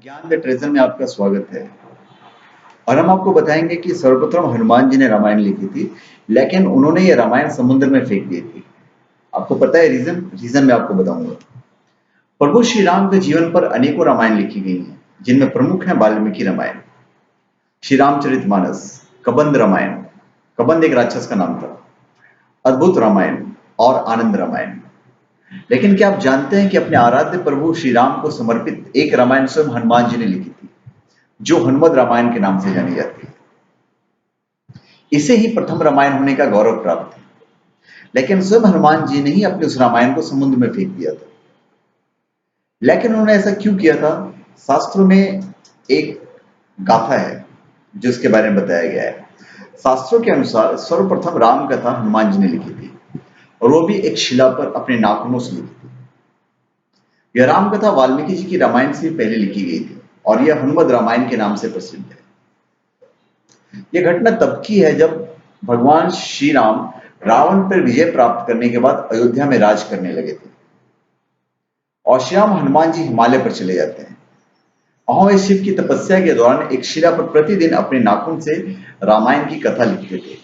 ज्ञान the treasure में आपका स्वागत है। और हम आपको बताएंगे कि सर्वप्रथम हनुमान जी ने रामायण लिखी थी, लेकिन उन्होंने ये रामायण समुद्र में फेंक दी थी। आपको पता है रीजन मैं आपको बताऊंगा। प्रभु श्री राम के जीवन पर अनेकों रामायण लिखी गई हैं, जिनमें प्रमुख है वाल्मीकि रामायण, श्री रामचरितमानस, कबंद रामायण, कबंद एक राक्षस का नाम था, अद्भुत रामायण और आनंद रामायण। लेकिन क्या आप जानते हैं कि अपने आराध्य प्रभु श्री राम को समर्पित एक रामायण स्वयं हनुमान जी ने लिखी थी, जो हनुमद रामायण के नाम से जानी जाती है। इसे ही प्रथम रामायण होने का गौरव प्राप्त है। लेकिन स्वयं हनुमान जी ने ही अपने उस रामायण को समुद्र में फेंक दिया था। लेकिन उन्होंने ऐसा क्यों किया था? शास्त्रों में एक गाथा है जो इसके बारे में बताया गया है। शास्त्रों के अनुसार सर्वप्रथम राम कथा हनुमान जी ने लिखी थी, और वो भी एक शिला पर अपने नाखूनों से लिखी थी। यह राम कथा वाल्मीकि जी की रामायण से पहले लिखी गई थी, और यह हनुमद रामायण के नाम से प्रसिद्ध है। यह घटना तब की है जब भगवान श्री राम रावण पर विजय प्राप्त करने के बाद अयोध्या में राज करने लगे थे, और श्री राम हनुमान जी हिमालय पर चले जाते हैं। वहां वे शिव की तपस्या के दौरान एक शिला पर प्रतिदिन अपने नाखून से रामायण की कथा लिखते थे।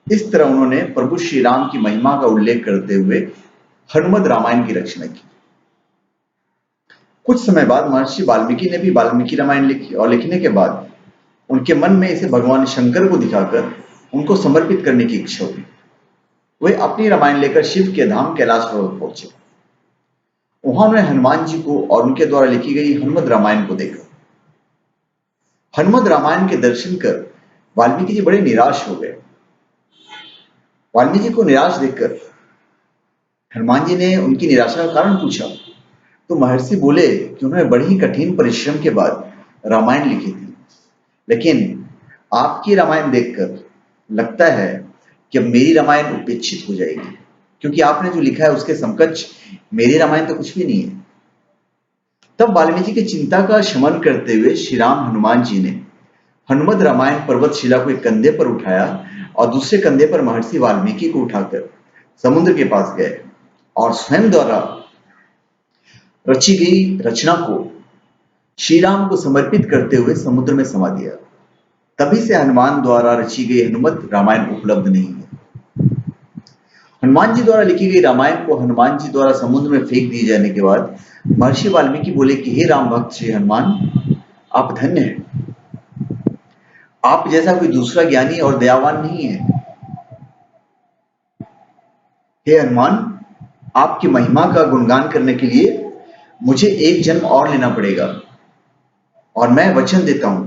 इस तरह उन्होंने प्रभु श्री राम की महिमा का उल्लेख करते हुए हनुमद रामायण की रचना की। कुछ समय बाद महर्षि वाल्मीकि ने भी वाल्मीकि रामायण लिखी, और लिखने के बाद उनके मन में इसे भगवान शंकर को दिखाकर उनको समर्पित करने की इच्छा हुई। वे अपनी रामायण लेकर शिव के धाम कैलाश पर्वत पहुंचे। वहां उन्होंने हनुमान जी को और उनके द्वारा लिखी गई हनुमद रामायण को देखा। हनुमद रामायण के दर्शन कर वाल्मीकि जी बड़े निराश हो गए। वाल्मीकि को निराश देखकर हनुमान जी ने उनकी निराशा का कारण पूछा, तो महर्षि बोले कि उन्होंने बड़ी ही कठिन परिश्रम के बाद रामायण लिखी थी, लेकिन आपकी रामायण देखकर लगता है कि अब मेरी रामायण उपेक्षित हो जाएगी, क्योंकि आपने जो लिखा है उसके समकक्ष मेरी रामायण तो कुछ भी नहीं है। तब वाल्मीकि की चिंता का शमन करते हुए श्री राम हनुमान जी ने हनुमद रामायण पर्वत शिला को एक कंधे पर उठाया, और दूसरे कंधे पर महर्षि वाल्मीकि को उठाकर समुद्र के पास गए, और स्वयं द्वारा रची गई रचना को श्री राम को समर्पित करते हुए समुद्र में समा दिया। तभी से हनुमान द्वारा रची गई हनुमत रामायण उपलब्ध नहीं है। हनुमान जी द्वारा लिखी गई रामायण को हनुमान जी द्वारा समुद्र में फेंक दिए जाने के बाद महर्षि वाल्मीकि बोले कि हे राम भक्त श्री हनुमान, आप धन्य हैं। आप जैसा कोई दूसरा ज्ञानी और दयावान नहीं है। हे हनुमान, आपकी महिमा का गुणगान करने के लिए मुझे एक जन्म और लेना पड़ेगा, और मैं वचन देता हूं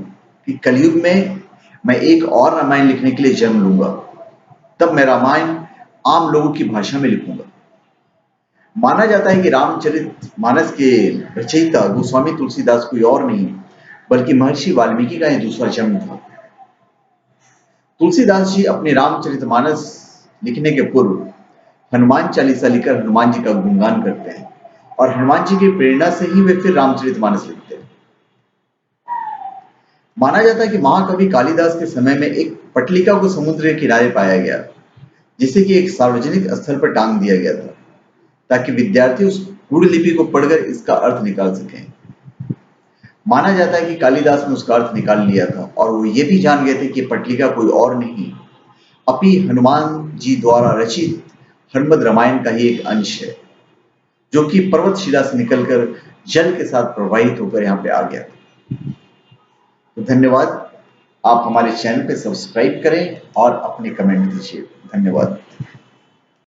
कि कलयुग में मैं एक और रामायण लिखने के लिए जन्म लूंगा। तब मैं रामायण आम लोगों की भाषा में लिखूंगा। माना जाता है कि रामचरितमानस के रचयिता गोस्वामी तुलसीदास कोई और नहीं, बल्कि महर्षि वाल्मीकि का यह दूसरा जन्म था। तुलसीदास जी अपने रामचरितमानस लिखने के पूर्व हनुमान चालीसा लिखकर हनुमान जी का गुणगान करते हैं, और हनुमान जी की प्रेरणा से ही वे फिर रामचरितमानस लिखते हैं। माना जाता है कि महाकवि कालिदास के समय में एक पटलिका को समुद्र के किनारे पाया गया, जिसे कि एक सार्वजनिक स्थल पर टांग दिया गया था, ताकि विद्यार्थी उस गूढ़ लिपि को पढ़कर इसका अर्थ निकाल सकें। माना जाता है कि कालिदास ने उसका अर्थ निकाल लिया था, और वो ये भी जान गए थे कि पटलिका कोई और नहीं, अपि हनुमान जी द्वारा रचित हनुमद रामायण का ही एक अंश है, जो कि पर्वत शिला से निकलकर जल के साथ प्रवाहित होकर यहाँ पे आ गया। तो धन्यवाद। आप हमारे चैनल पे सब्सक्राइब करें और अपने कमेंट दीजिए। धन्यवाद।